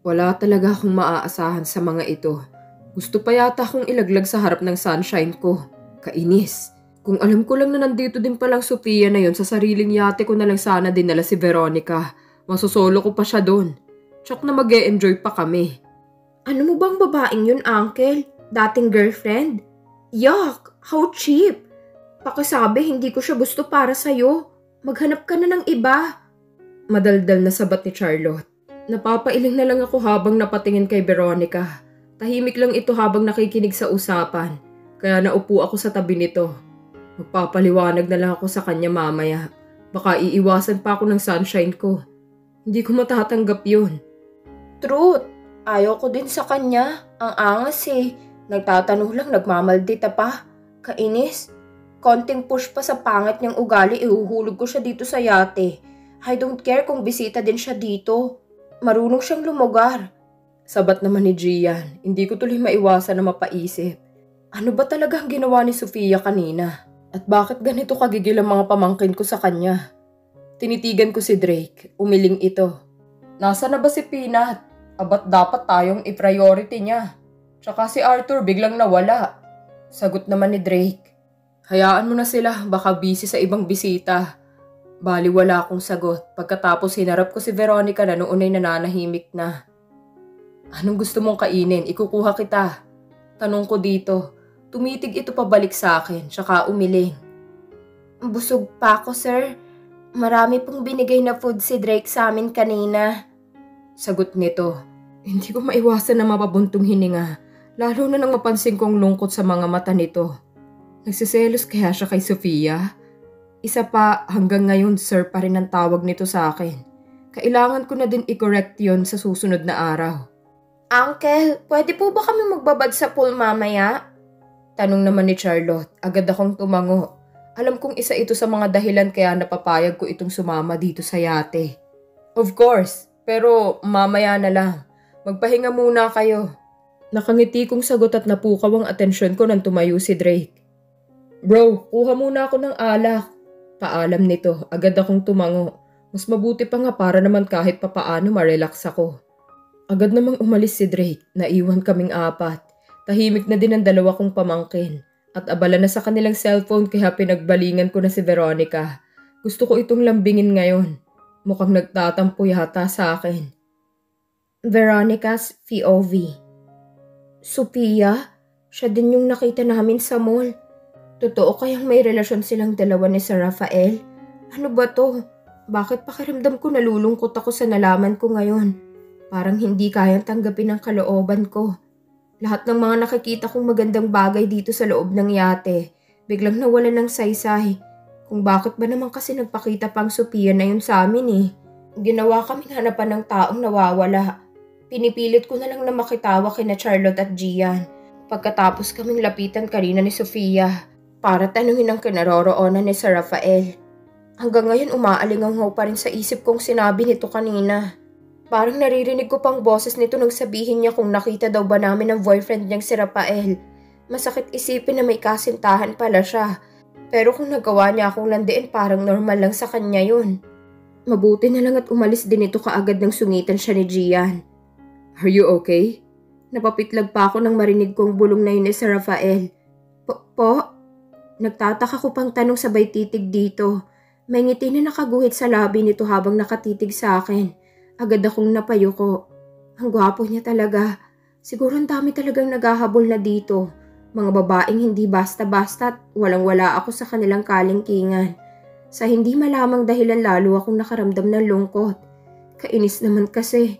Wala talaga akong maaasahan sa mga ito. Gusto pa yata akong ilaglag sa harap ng sunshine ko. Kainis. Kung alam ko lang na nandito din palang Sofia na yon, sa sariling yate ko na lang sana dinala si Veronica. Masosolo ko pa siya doon. Tsak na mag-e-enjoy pa kami. Ano mo bang babaeng yun, Uncle? Dating girlfriend? Yuck! How cheap! Pakisabi, hindi ko siya gusto para sa'yo. Maghanap ka na ng iba. Madaldal na sabat ni Charlotte. Napapailing na lang ako habang napatingin kay Veronica. Tahimik lang ito habang nakikinig sa usapan. Kaya naupo ako sa tabi nito. Magpapaliwanag na lang ako sa kanya mamaya. Baka iiwasan pa ako ng sunshine ko. Hindi ko matatanggap yun. Truth. Ayaw ko din sa kanya. Ang angas eh. Nagtatanong lang, nagmamaldita pa. Kainis. Konting push pa sa pangit niyang ugali, ihuhulog ko siya dito sa yate. I don't care kung bisita din siya dito. Marunong siyang lumugar. Sabat naman ni Gian. Hindi ko tuloy maiwasan na mapaisip. Ano ba talaga ang ginawa ni Sofia kanina? At bakit ganito kagigil ang mga pamangkin ko sa kanya? Tinitigan ko si Drake. Umiling ito. Nasa na ba si Peanut? Abat dapat tayong i-priority niya. Tsaka si Arthur biglang nawala. Sagot naman ni Drake. Hayaan mo na sila, baka busy sa ibang bisita. Bali wala akong sagot. Pagkatapos hinarap ko si Veronica na noon ay nananahimik na. Anong gusto mong kainin? Ikukuha kita. Tanong ko dito. Tumitig ito pabalik sa akin, tsaka umiling. Busog pa ako, sir. Marami pong binigay na food si Drake sa amin kanina. Sagot nito. Hindi ko maiwasan na mapabuntong hininga. Lalo na nang mapansin kong lungkot sa mga mata nito. Nagsiselos kaya siya kay Sofia? Isa pa, hanggang ngayon sir pa rin ang tawag nito sa akin. Kailangan ko na din i-correct yon sa susunod na araw. Uncle, pwede po ba kami magbabad sa pool mamaya? Tanong naman ni Charlotte. Agad akong tumango. Alam kong isa ito sa mga dahilan kaya napapayag ko itong sumama dito sa yate. Of course, pero mamaya na lang. Magpahinga muna kayo. Nakangiti kong sagot at napukaw ang atensyon ko nang tumayo si Drake. Bro, kuha muna ako ng alak. Paalam nito, agad akong tumango. Mas mabuti pa nga para naman kahit papaano ma-relax ako. Agad namang umalis si Drake, naiwan kaming apat. Tahimik na din ang dalawa kong pamangkin. At abala na sa kanilang cellphone kaya pinagbalingan ko na si Veronica. Gusto ko itong lambingin ngayon. Mukhang nagtatampo yata sa akin. Veronica's POV. Sophia, siya din yung nakita namin sa mall. Totoo kayang may relasyon silang dalawa ni Sir Rafael? Ano ba to? Bakit pakiramdam ko nalulungkot ako sa nalaman ko ngayon? Parang hindi kayang tanggapin ang kalooban ko. Lahat ng mga nakikita kong magandang bagay dito sa loob ng yate, biglang nawala ng saysay. Kung bakit ba naman kasi nagpakita pang Sophia na yun sa amin eh. Ginawa kaming hanapan ng taong nawawala. Pinipilit ko na lang na makitawa kina Charlotte at Gian. Pagkatapos kaming lapitan kanina ni Sophia para tanungin ang kinaroroonan ni Sir Rafael. Hanggang ngayon umaalinganghaw pa rin sa isip kong sinabi nito kanina. Parang naririnig ko pang boses nito nang sabihin niya kung nakita daw ba namin ang boyfriend niyang si Rafael. Masakit isipin na may kasintahan pala siya. Pero kung nagawa niya akong landiin parang normal lang sa kanya yun. Mabuti na lang at umalis din ito kaagad nang sungitan siya ni Gian. Are you okay? Napapitlag pa ako nang marinig kong bulong na yun ni Sir Rafael. Po? Nagtataka ko pang tanong sabay titig dito. May ngiti na nakaguhit sa labi nito habang nakatitig sa akin. Agad akong napayuko. Ang gwapo niya talaga. Siguro ang dami talagang naghahabol na dito. Mga babaeng hindi basta-basta at walang-wala ako sa kanilang kalingkingan. Sa hindi malamang dahilan lalo akong nakaramdam ng lungkot. Kainis naman kasi.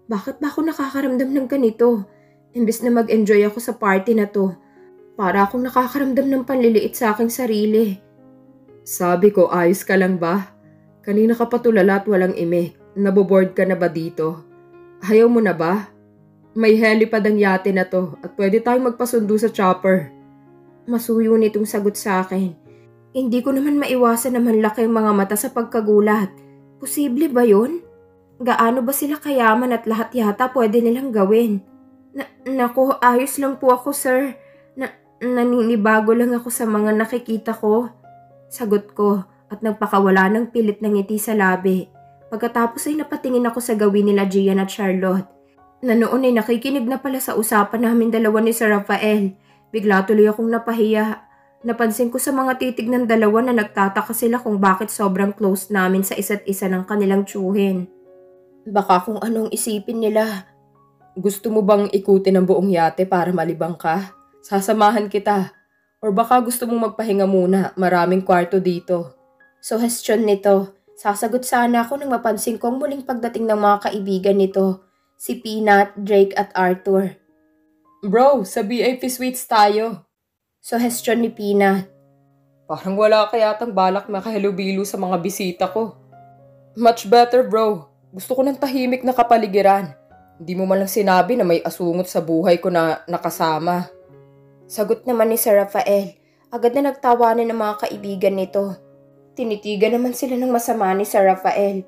Bakit ba ako nakakaramdam ng ganito? Imbes na mag-enjoy ako sa party na to. Para akong nakakaramdam ng panliliit sa aking sarili. Sabi ko, ayos ka lang ba? Kanina ka pa tulala at walang imik. Naboboard ka na ba dito? Ayaw mo na ba? May helipad ang yate na to at pwede tayong magpasundo sa chopper. Masuyo nitong sagot sa akin. Hindi ko naman maiwasan na manlaki ang mga mata sa pagkagulat. Posible ba yun? Gaano ba sila kayaman at lahat yata pwede nilang gawin? Naku, ayos lang po ako, sir. Naninibago lang ako sa mga nakikita ko. Sagot ko at nagpakawala ng pilit na ngiti sa labi. Pagkatapos ay napatingin ako sa gawin nila Gian at Charlotte. Na noon ay nakikinig na pala sa usapan namin dalawa ni Sir Rafael. Bigla tuloy akong napahiya. Napansin ko sa mga titig ng dalawa na nagtataka sila kung bakit sobrang close namin sa isa't isa ng kanilang tsuhin. Baka kung anong isipin nila. Gusto mo bang ikutin ang buong yate para malibang ka? Sasamahan kita. Or baka gusto mong magpahinga muna, maraming kwarto dito. Suhestyon nito. Sasagot sana ako nang mapansin kong muling pagdating ng mga kaibigan nito. Si Peanut, Drake at Arthur. Bro, sa VIP Suites tayo. Suhestyon ni Peanut. Parang wala kayatang balak makahalubilo sa mga bisita ko. Much better bro. Gusto ko ng tahimik na kapaligiran. Hindi mo man lang sinabi na may asungot sa buhay ko na nakasama. Sagot naman ni Sir Rafael. Agad na nagtawanan ng mga kaibigan nito. Tinitigan naman sila ng masama ni Sir Rafael.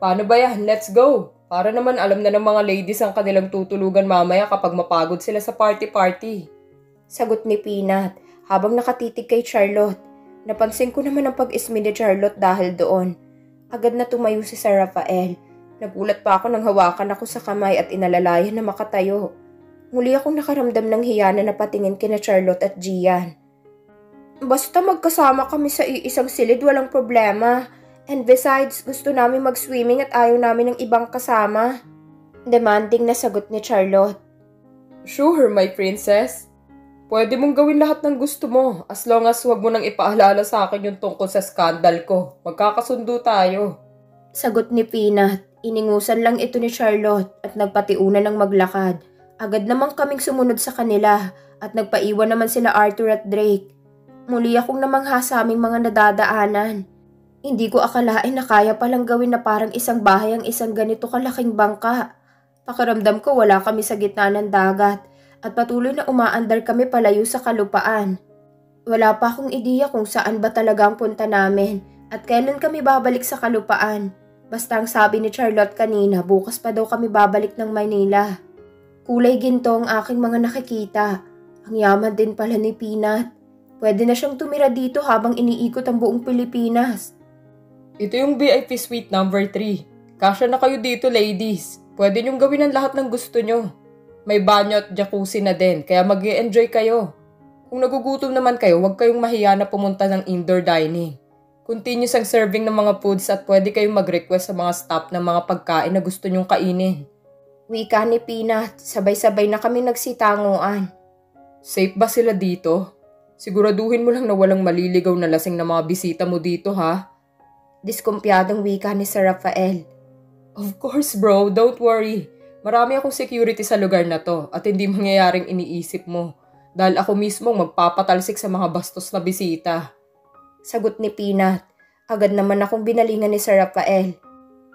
Paano ba yan? Let's go! Para naman alam na ng mga ladies ang kanilang tutulugan mamaya kapag mapagod sila sa party-party. Sagot ni Peanut habang nakatitig kay Charlotte. Napansin ko naman ang pag-ismi ni Charlotte dahil doon. Agad na tumayo si Sir Rafael. Nagulat pa ako nang hawakan ako sa kamay at inalalayan na makatayo. Muli akong nakaramdam ng hiya na napatingin kina Charlotte at Gian. Basta magkasama kami sa iisang silid walang problema. And besides, gusto namin mag-swimming at ayaw namin ng ibang kasama. Demanding na sagot ni Charlotte. Sure, my princess. Pwede mong gawin lahat ng gusto mo as long as huwag mo nang ipaalala sa akin yung tungkol sa skandal ko. Magkakasundo tayo. Sagot ni Peanut. Iningusan lang ito ni Charlotte at nagpatiuna ng maglakad. Agad namang kaming sumunod sa kanila at nagpaiwan naman sila Arthur at Drake. Muli akong namangha sa aming mga nadadaanan. Hindi ko akalain na kaya palang gawin na parang isang bahay ang isang ganito kalaking bangka. Pakiramdam ko wala kami sa gitna ng dagat at patuloy na umaandar kami palayo sa kalupaan. Wala pa akong ideya kung saan ba talaga ang punta namin at kailan kami babalik sa kalupaan. Basta ang sabi ni Charlotte kanina, bukas pa daw kami babalik ng Maynila. Kulay ginto ang aking mga nakikita. Ang yaman din pala ni Peanut. Pwede na siyang tumira dito habang iniikot ang buong Pilipinas. Ito yung VIP Suite number 3. Kasya na kayo dito, ladies. Pwede niyong gawin ang lahat ng gusto niyo. May banyo at jacuzzi na din, kaya mag-e-enjoy kayo. Kung nagugutom naman kayo, huwag kayong mahiya na pumunta ng indoor dining. Continuous ang serving ng mga foods at pwede kayong mag-request sa mga staff ng mga pagkain na gusto niyong kainin. Wika ni Peanut, sabay-sabay na kami nagsitanguan. Safe ba sila dito? Siguraduhin mo lang na walang maliligaw na lasing na mga bisita mo dito, ha? Diskumpyadong wika ni Sir Rafael. Of course bro, don't worry. Marami akong security sa lugar na to at hindi mangyayaring iniisip mo. Dahil ako mismo magpapatalsik sa mga bastos na bisita. Sagot ni Peanut. Agad naman akong binalingan ni Sir Rafael.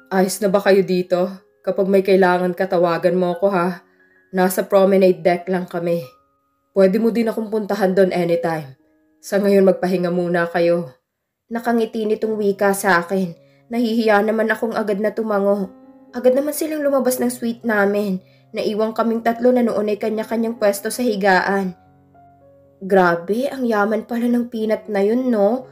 Ayos na ba kayo dito? Kapag may kailangan ka, tawagan mo ako ha. Nasa promenade deck lang kami. Pwede mo din akong puntahan doon anytime. Sa ngayon magpahinga muna kayo. Nakangiti nitong wika sa akin. Nahihiya naman akong agad na tumango. Agad naman silang lumabas ng suite namin. Naiwang kaming tatlo na noon ay kanya-kanyang pwesto sa higaan. Grabe, ang yaman pala ng Peanut na yun, no?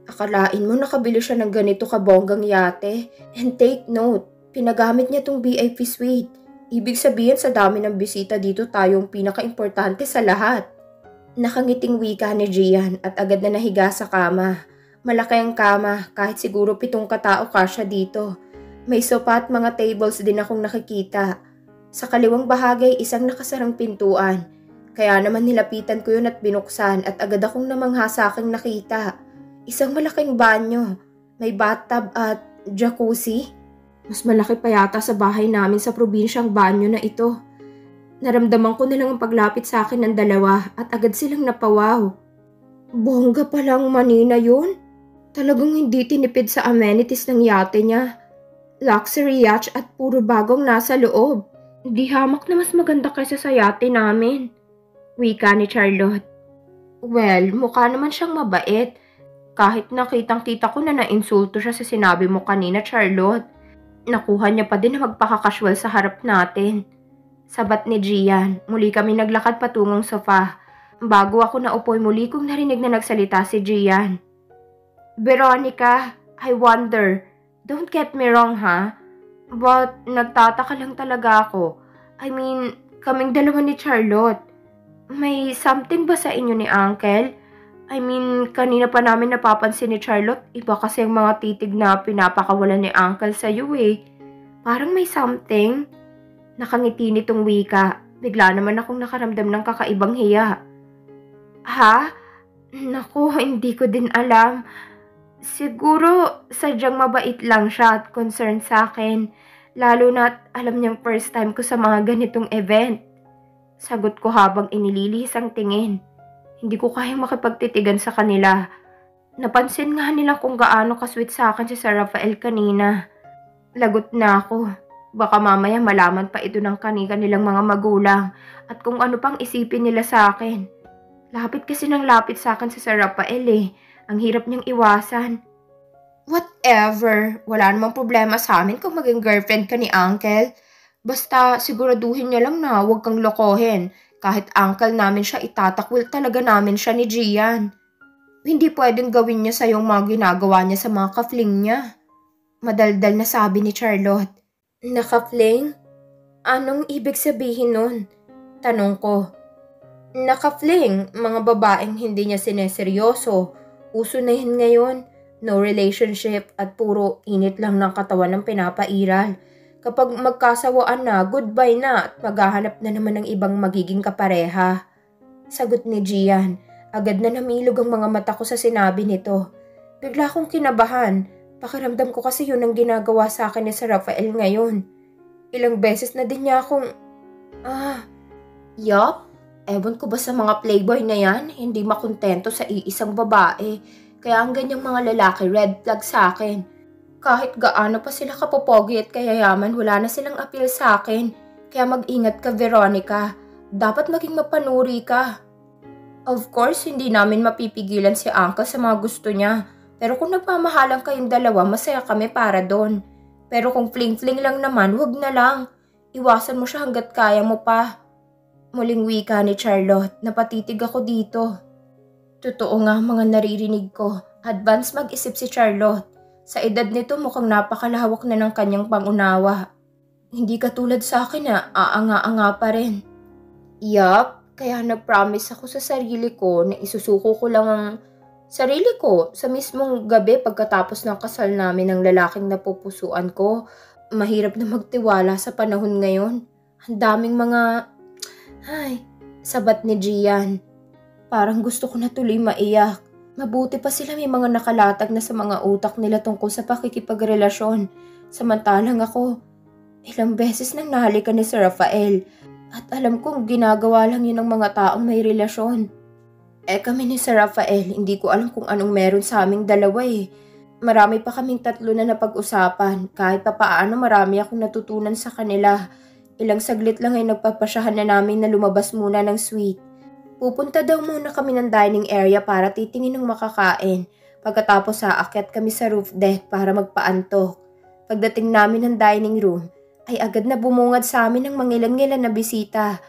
Akalain mo nakabili siya ng ganito kabonggang yate. And take note, pinagamit niya tong VIP suite. Ibig sabihin sa dami ng bisita dito tayong pinaka-importante sa lahat. Nakangiting wika ni Gian at agad na nahiga sa kama. Malaki ang kama, kahit siguro 7 katao kasya dito. May sopa at mga tables din akong nakikita. Sa kaliwang bahagi isang nakasarang pintuan. Kaya naman nilapitan ko yun at binuksan at agad akong namangha sa aking nakita. Isang malaking banyo. May bathtub at jacuzzi. Mas malaki pa yata sa bahay namin sa probinsyang banyo na ito. Naramdaman ko na lang ang paglapit sa akin ng dalawa at agad silang napawaw. Bongga palang manina yun. Talagang hindi tinipid sa amenities ng yate niya. Luxury yacht at puro bagong nasa loob. Di hamak na mas maganda kaysa sa yate namin. Wika ni Charlotte. Well, mukha naman siyang mabait. Kahit nakitang-kita ko na nainsulto siya sa sinabi mo kanina, Charlotte. Nakuha niya pa din na magpakakasual sa harap natin. Sabat ni Gian, muli kami naglakad patungong sofa. Bago ako naupoy muli kong narinig na nagsalita si Gian. Veronica, I wonder, don't get me wrong ha, but nagtataka lang talaga ako. I mean, kaming dalawa ni Charlotte. May something ba sa inyo ni Uncle? I mean, kanina pa namin napapansin ni Charlotte, iba kasi ang mga titig na pinapakawalan ni Uncle sa'yo eh. Parang may something. Nakangiti nitong wika. Bigla naman akong nakaramdam ng kakaibang hiya. Ha? Naku, hindi ko din alam. Siguro sadyang mabait lang siya at concerned sa akin. Lalo na't alam niyang first time ko sa mga ganitong event. Sagot ko habang inililihis ang tingin. Hindi ko kayang makipagtitigan sa kanila. Napansin nga nila kung gaano kasweet sa akin si Sir Rafael kanina. Lagot na ako. Baka mamaya malaman pa ito ng kanilang mga magulang at kung ano pang isipin nila sa akin. Lapit kasi ng lapit sa akin si Sir Rafael eh. Ang hirap niyang iwasan. Whatever. Wala namang problema sa amin kung maging girlfriend ka ni Uncle. Basta siguraduhin niya lang na huwag kang lokohin. Kahit uncle namin siya, itatakwil talaga namin siya ni Gian. Hindi pwedeng gawin niya sa yung mga ginagawa niya sa mga kafling niya. Madaldal na sabi ni Charlotte. Nakafling? Anong ibig sabihin nun? Tanong ko. Nakafling, mga babaeng hindi niya sineseryoso. Uso na yun ngayon. No relationship at puro init lang ng katawan ng pinapairal. Kapag magkasawaan na, goodbye na at maghahanap na naman ng ibang magiging kapareha. Sagot ni Gian. Agad na namilog ang mga mata ko sa sinabi nito. Bigla akong kinabahan. Pakiramdam ko kasi yun ang ginagawa sa akin ni Sir Rafael ngayon. Ilang beses na din niya akong... Yup, ewan ko ba sa mga playboy na yan, hindi makontento sa iisang babae. Kaya ang ganyang mga lalaki red flag sa akin. Kahit gaano pa sila kapopogi at kayayaman, wala na silang appeal sa akin. Kaya mag-ingat ka, Veronica. Dapat maging mapanuri ka. Of course, hindi namin mapipigilan si Uncle sa mga gusto niya. Pero kung nagmamahalan kayong dalawa, masaya kami para doon. Pero kung fling-fling lang naman, wag na lang. Iwasan mo siya hanggat kaya mo pa. Muling wika ni Charlotte, napatitig ako dito. Totoo nga mga naririnig ko. Advance mag-isip si Charlotte. Sa edad nito mukhang napakalawak na ng kanyang pangunawa. Hindi katulad sa akin na aanga-anga pa rin. Yup, kaya nag-promise ako sa sarili ko na isusuko ko lang ang sarili ko sa mismong gabi pagkatapos ng kasal namin ng lalaking napupusuan ko. Mahirap na magtiwala sa panahon ngayon. Ang daming mga... sabat ni Gian. Parang gusto ko na tuloy maiyak. Mabuti pa sila may mga nakalatag na sa mga utak nila tungkol sa pakikipagrelasyon. Samantalang ako, ilang beses nang nahalikan ni Sir Rafael at alam kong ginagawa lang yun ng mga taong may relasyon. Kami ni Sir Rafael, hindi ko alam kung anong meron sa aming dalawa eh. Marami pa kaming tatlo na napag-usapan. Kahit pa paano marami akong natutunan sa kanila. Ilang saglit lang ay nagpapasyahan na namin na lumabas muna ng suite. Pupunta daw muna kami ng dining area para titingin ng makakain. Pagkatapos aakyat kami sa roof deck para magpaantok. Pagdating namin ng dining room, ay agad na bumungad sa amin ng mangilan-ngilan na bisita.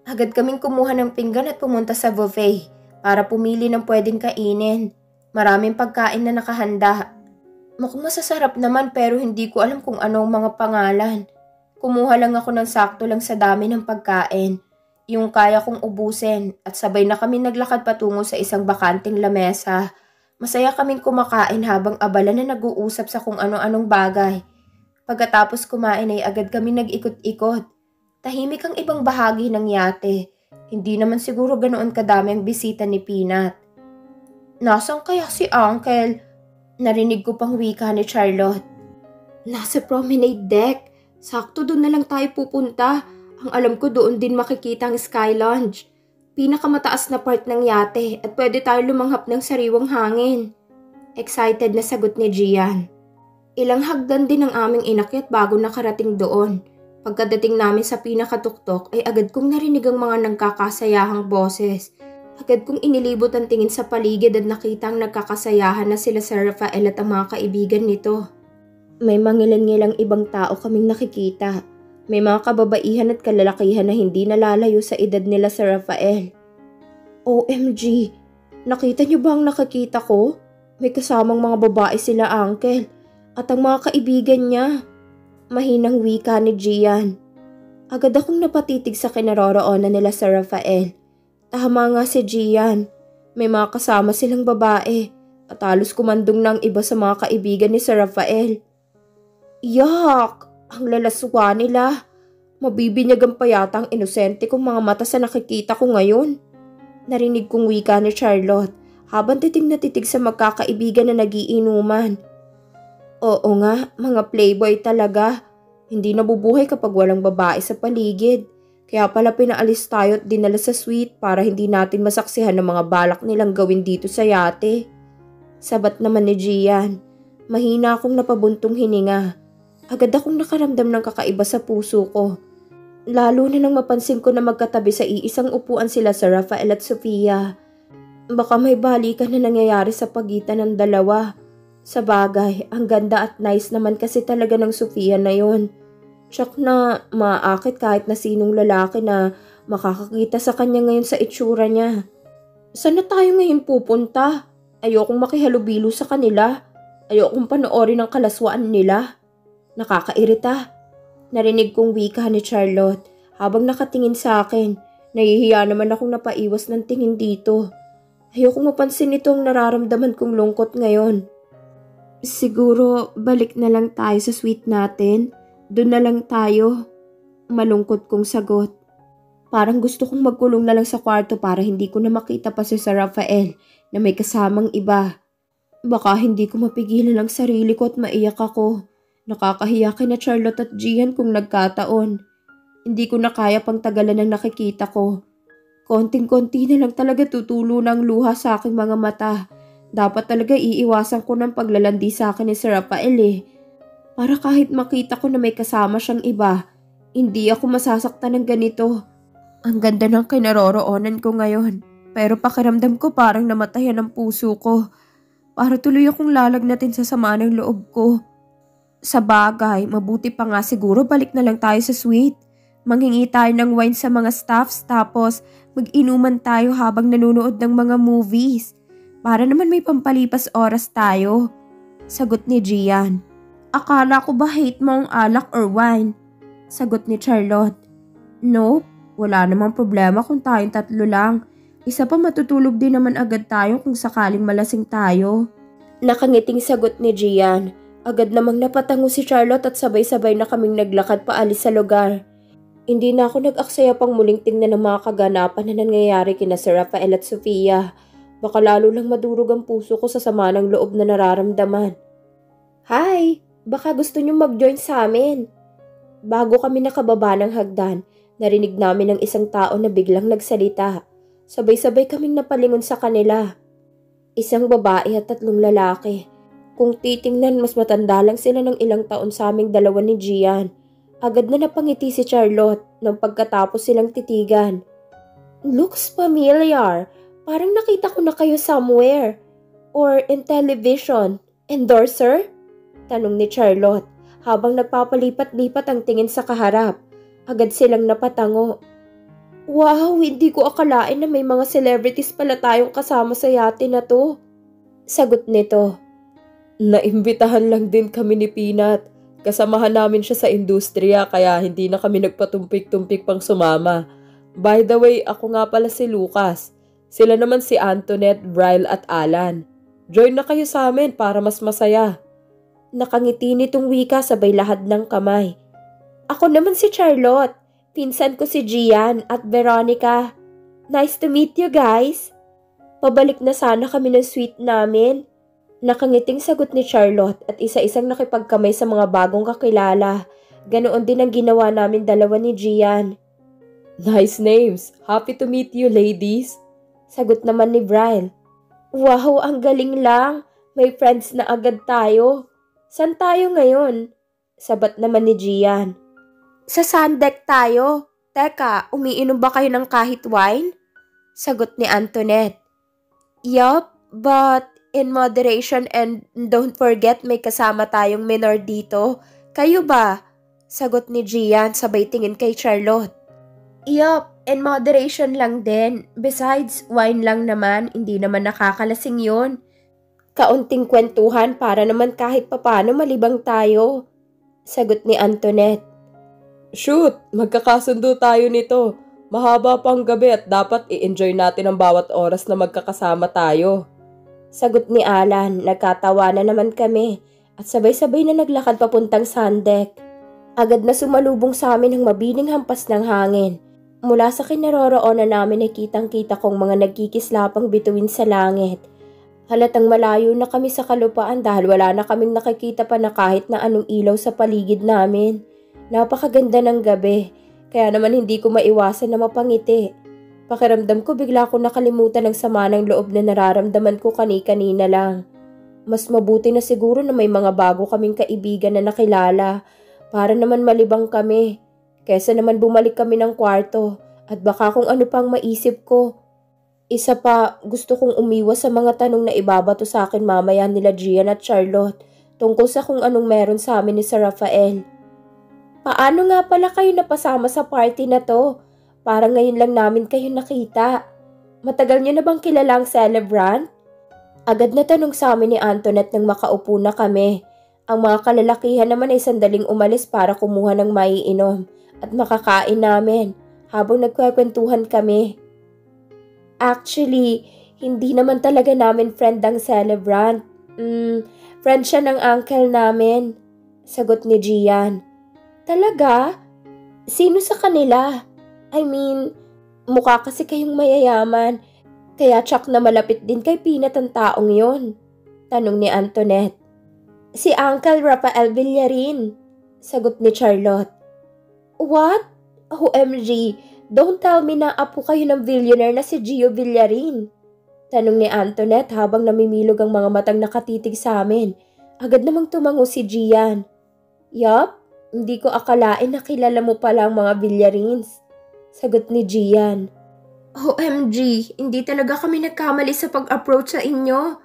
Agad kaming kumuha ng pinggan at pumunta sa buffet para pumili ng pwedeng kainin. Maraming pagkain na nakahanda. Mukhang masasarap naman pero hindi ko alam kung anong mga pangalan. Kumuha lang ako ng sakto lang sa dami ng pagkain. Yung kaya kong ubusin at sabay na kami naglakad patungo sa isang bakanting lamesa. Masaya kaming kumakain habang abala na nag-uusap sa kung ano-anong bagay. Pagkatapos kumain ay agad kami nag-ikot-ikot. Tahimik ang ibang bahagi ng yate. Hindi naman siguro ganoon kadami ang bisita ni Peanut. Nasaan kaya si Uncle? Narinig ko pang wika ni Charlotte. Nasa promenade deck. Sakto doon na lang tayo pupunta. Ang alam ko doon din makikita ang Sky Lounge. Pinakamataas na part ng yate at pwede tayo lumanghap ng sariwang hangin. Excited na sagot ni Gian. Ilang hagdan din ang aming inakyat bago nakarating doon. Pagkadating namin sa pinakatuktok ay agad kong narinig ang mga nagkakasayahang boses. Agad kong inilibot ang tingin sa paligid at nakita ang nagkakasayahan na sila Sir Rafael at ang mga kaibigan nito. May mangilan-ngilang ibang tao kaming nakikita. May mga kababaihan at kalalakihan na hindi nalalayo sa edad nila Sir Rafael. OMG! Nakita niyo ba ang nakakita ko? May kasamang mga babae sila, Uncle. At ang mga kaibigan niya. Mahinang wika ni Gian. Agad akong napatitig sa kinaroroonan nila sa Rafael. Tama nga si Gian. May mga kasama silang babae at halos kumandong ng iba sa mga kaibigan ni Sir Rafael. Yak! Ang lalaswa nila. Mabibinyagan pa yata ang inosente kong mga mata sa nakikita ko ngayon. Narinig kong wika ni Charlotte habang titig na titig sa magkakaibigan na nagiinuman. Oo nga, mga playboy talaga. Hindi nabubuhay kapag walang babae sa paligid. Kaya pala pinaalis tayo at dinala sa suite para hindi natin masaksihan ng mga balak nilang gawin dito sa yate. Sabat naman ni Gian. Mahina akong napabuntong hininga. Agad akong nakaramdam ng kakaiba sa puso ko. Lalo na nang mapansin ko na magkatabi sa iisang upuan sila sa Rafael at Sofia. Baka may balikan na nangyayari sa pagitan ng dalawa. Sa bagay, ang ganda at nice naman kasi talaga ng Sofia na yon. Tsak na maaakit kahit na sinong lalaki na makakakita sa kanya ngayon sa itsura niya. Saan na tayo ngayon pupunta? Ayokong makihalubilo sa kanila. Ayokong panoorin ang kalaswaan nila. Nakakairita. Narinig kong wika ni Charlotte habang nakatingin sa akin. Nahihiya naman akong napaiwas ng tingin dito. Ayokong mapansin itong nararamdaman kong lungkot ngayon. Siguro balik na lang tayo sa suite natin. Doon na lang tayo. Malungkot kong sagot. Parang gusto kong magkulong na lang sa kwarto para hindi ko na makita pa si Sir Rafael na may kasamang iba. Baka hindi ko mapigilan ang sarili ko at maiyak ako. Nakakahiya kina Charlotte at Gian kung nagkataon. Hindi ko na kaya pang tagalan ang nakikita ko. Konting-konti na lang talaga tutulo ng luha sa aking mga mata. Dapat talaga iiwasan ko ng paglalandi sa akin ni Sir Rafael Para kahit makita ko na may kasama siyang iba, hindi ako masasaktan ng ganito. Ang ganda ng kinaroroonan ko ngayon. Pero pakiramdam ko parang namatayan ang puso ko. Para tuloy akong lalagnatin sa sama ng loob ko. Sa bagay, mabuti pa nga siguro balik na lang tayo sa suite. Manghingi tayo ng wine sa mga staffs tapos mag-inuman tayo habang nanonood ng mga movies. Para naman may pampalipas oras tayo. Sagot ni Gian. Akala ko ba hate mo ang alak or wine? Sagot ni Charlotte. Nope, wala namang problema kung tayong tatlo lang. Isa pa matutulog din naman agad tayo kung sakaling malasing tayo. Nakangiting sagot ni Gian. Agad namang napatango si Charlotte at sabay-sabay na kaming naglakad paalis sa lugar. Hindi na ako nag-aksaya pang muling tingnan ng mga kaganapan na nangyayari kina Sir Rafael at Sofia. Baka lalo lang madurog ang puso ko sa sama ng loob na nararamdaman. Hi! Baka gusto nyo mag-join sa amin. Bago kami nakababa ng hagdan, narinig namin ang isang tao na biglang nagsalita. Sabay-sabay kaming napalingon sa kanila. Isang babae at 3 lalaki. Kung titingnan, mas matanda lang sila ng ilang taon sa aming dalawa ni Gian. Agad na napangiti si Charlotte nang pagkatapos silang titigan. Looks familiar. Parang nakita ko na kayo somewhere. Or in television. Endorser? Tanong ni Charlotte habang nagpapalipat-lipat ang tingin sa kaharap. Agad silang napatango. Wow, hindi ko akalain na may mga celebrities pala tayong kasama sa yate na to. Sagot nito. Naimbitahan lang din kami ni Peanut. Kasamahan namin siya sa industriya kaya hindi na kami nagpatumpik-tumpik pang sumama. By the way, ako nga pala si Lucas. Sila naman si Antoinette, Bryle at Alan. Join na kayo sa amin para mas masaya. Nakangiti nitong wika sabay lahad ng kamay. Ako naman si Charlotte. Pinsan ko si Gian at Veronica. Nice to meet you guys. Pabalik na sana kami ng suite namin. Nakangiting sagot ni Charlotte at isa-isang nakipagkamay sa mga bagong kakilala. Ganoon din ang ginawa namin dalawa ni Gian. Nice names. Happy to meet you, ladies. Sagot naman ni Bryle. Wow, ang galing lang. May friends na agad tayo. San tayo ngayon? Sabat naman ni Gian. Sa sundeck tayo. Teka, umiinom ba kayo ng kahit wine? Sagot ni Antoinette. Yup, but in moderation and don't forget may kasama tayong minor dito. Kayo ba? Sagot ni Gian sabay tingin kay Charlotte. Yup, in moderation lang din. Besides, wine lang naman, hindi naman nakakalasing yun. Kaunting kwentuhan para naman kahit papano malibang tayo. Sagot ni Antoinette. Shoot! Magkakasundo tayo nito. Mahaba pang gabi at dapat i-enjoy natin ang bawat oras na magkakasama tayo. Sagot ni Alan, nagkatawanan naman kami at sabay-sabay na naglakad papuntang sandek. Agad na sumalubong sa amin ang mabining hampas ng hangin. Mula sa kinaroroonan namin ay kitang-kita kong mga nagkikislapang bituin sa langit. Halatang malayo na kami sa kalupaan dahil wala na kaming nakikita pa na kahit na anong ilaw sa paligid namin. Napakaganda ng gabi, kaya naman hindi ko maiwasan na mapangiti. Pakiramdam ko bigla ko nakalimutan ang sama ng loob na nararamdaman ko kani-kanina lang. Mas mabuti na siguro na may mga bago kaming kaibigan na nakilala para naman malibang kami. Kesa naman bumalik kami ng kwarto at baka kung ano pang maisip ko. Isa pa, gusto kong umiwas sa mga tanong na ibabato sa akin mamaya nila Gian at Charlotte tungkol sa kung anong meron sa amin ni Sir Rafael. Paano nga pala kayo napasama sa party na to? Parang ngayon lang namin kayo nakita. Matagal niyo na bang kilala ang celebrant? Agad na tanong sa amin ni Antoinette nang makaupo na kami. Ang mga kalalakihan naman ay sandaling umalis para kumuha ng maiinom at makakain namin habang nagkwekwentuhan kami. Actually, hindi naman talaga namin friend ang celebrant. Friend siya ng uncle namin. Sagot ni Gian. Talaga? Sino sa kanila? I mean, mukha kasi kayong mayayaman, kaya tsak na malapit din kay Peanut ang taong yon. Tanong ni Antoinette. Si Uncle Rafael Villarin, sagot ni Charlotte. What? OMG, don't tell me na apo kayo ng billionaire na si Gio Villarin. Tanong ni Antoinette habang namimilog ang mga matang nakatitig sa amin. Agad namang tumango si Gian. Yup, hindi ko akalain na kilala mo pala ang mga Villarins. Sagot ni Gian. OMG, hindi talaga kami nagkamali sa pag-approach sa inyo.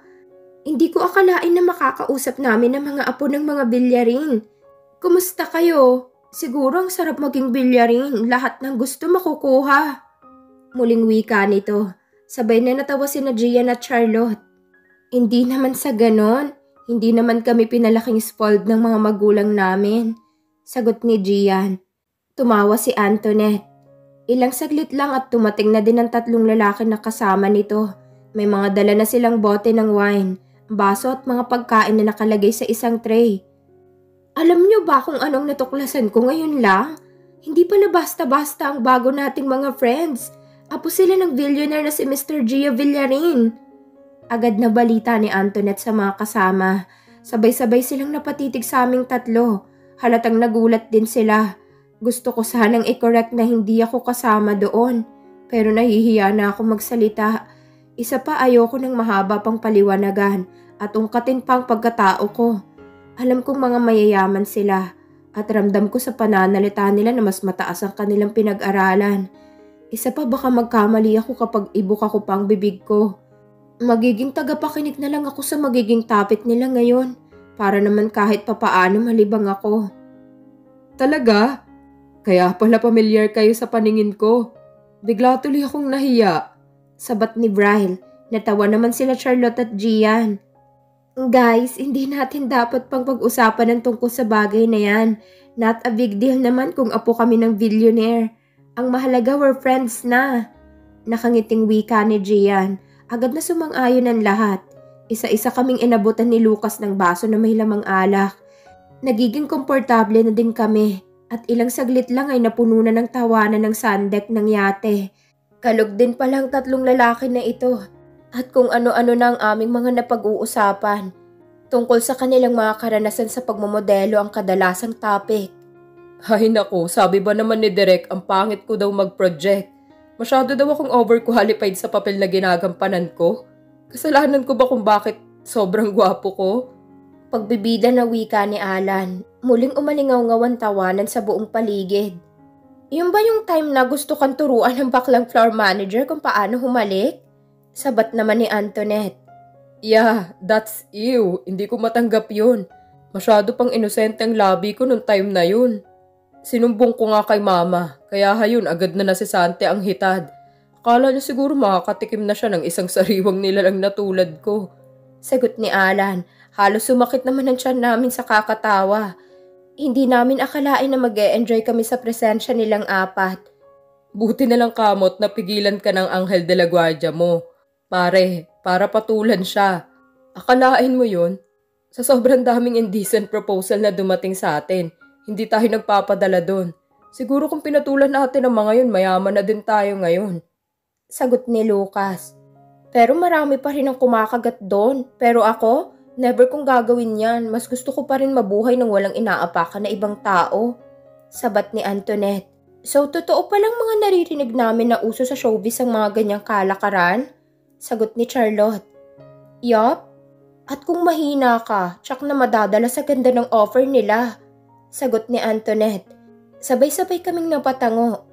Hindi ko akalain na makakausap namin ang mga apo ng mga Villarin. Kumusta kayo? Siguro ang sarap maging Villarin, lahat ng gusto makukuha. Muling wika nito, sabay na natawa sina Gian at Charlotte. Hindi naman sa ganon, hindi naman kami pinalaking spoiled ng mga magulang namin. Sagot ni Gian. Tumawa si Antoinette. Ilang saglit lang at tumating na din ang tatlong lalaki na kasama nito. May mga dala na silang bote ng wine, baso at mga pagkain na nakalagay sa isang tray. Alam niyo ba kung anong natuklasan ko ngayon lang? Hindi pala basta-basta ang bago nating mga friends. Apo sila ng billionaire na si Mr. Gio Villarin. Agad na balita ni Antoinette sa mga kasama. Sabay-sabay silang napatitig sa aming tatlo. Halatang nagulat din sila. Gusto ko sanang i-correct na hindi ako kasama doon. Pero nahihiya na ako magsalita. Isa pa ayoko ng mahaba pang paliwanagan at ungkatin pang pagkatao ko. Alam kong mga mayayaman sila at ramdam ko sa pananalita nila na mas mataas ang kanilang pinag-aralan. Isa pa baka magkamali ako kapag ibuk ako pang bibig ko. Magiging tagapakinig na lang ako sa magiging topic nila ngayon para naman kahit papaano malibang ako. Talaga? Kaya pala pamilyar kayo sa paningin ko. Bigla tuloy akong nahiya. Sabat ni Bryle. Natawa naman sila Charlotte at Gian. Guys, hindi natin dapat pang pag-usapan ng tungkol sa bagay na yan. Not a big deal naman kung apo kami ng billionaire. Ang mahalaga we're friends na. Nakangiting wika ni Gian. Agad na sumang-ayon ang lahat. Isa-isa kaming inabutan ni Lucas ng baso na may lamang alak. Nagiging komportable na din kami. At ilang saglit lang ay napuno na ng tawanan ng sandek ng yate. Kalog din palang tatlong lalaki na ito. At kung ano-ano na ang aming mga napag-uusapan. Tungkol sa kanilang mga karanasan sa pagmamodelo ang kadalasang topic. Ay nako, sabi ba naman ni Derek ang pangit ko daw mag-project? Masyado daw akong overqualified sa papel na ginagampanan ko? Kasalanan ko ba kung bakit sobrang gwapo ko? Pagbibida na wika ni Alan, muling umalingaw-ngawan tawanan sa buong paligid. Yun ba yung time na gusto kang turuan ng baklang floor manager kung paano humalik? Sabat naman ni Antoinette. Yeah, that's you. Hindi ko matanggap yun. Masyado pang inosente ang labi ko nung time na yun. Sinumbong ko nga kay mama, kaya hayun agad na nasisante ang hitad. Akala niya siguro makakatikim na siya ng isang sariwang nilalang na tulad ko. Sagot ni Alan. Halos sumakit naman ang tiyan namin sa kakatawa. Hindi namin akalain na mag-e-enjoy kami sa presensya nilang apat. Buti na lang kamot na pigilan ka ng Anghel de la Guardia mo. Pare, para patulan siya. Akalain mo yun? Sa sobrang daming indecent proposal na dumating sa atin, hindi tayo nagpapadala doon. Siguro kung pinatulan natin ang mga yun, mayaman na din tayo ngayon. Sagot ni Lucas. Pero marami pa rin ang kumakagat doon. Pero ako, never kong gagawin yan. Mas gusto ko pa rin mabuhay ng walang inaapakan na ibang tao. Sabat ni Antoinette. So, totoo palang mga naririnig namin na uso sa showbiz ang mga ganyang kalakaran? Sagot ni Charlotte. Yup. At kung mahina ka, tsak na madadala sa ganda ng offer nila. Sagot ni Antoinette. Sabay-sabay kaming napatango.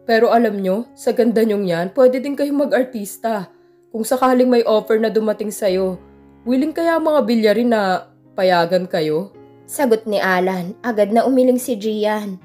Pero alam nyo, sa ganda nyong yan, pwede din kayong mag-artista. Kung sakaling may offer na dumating sa'yo, willing kaya mga bilyarin na payagan kayo? Sagot ni Alan. Agad na umiling si Gian.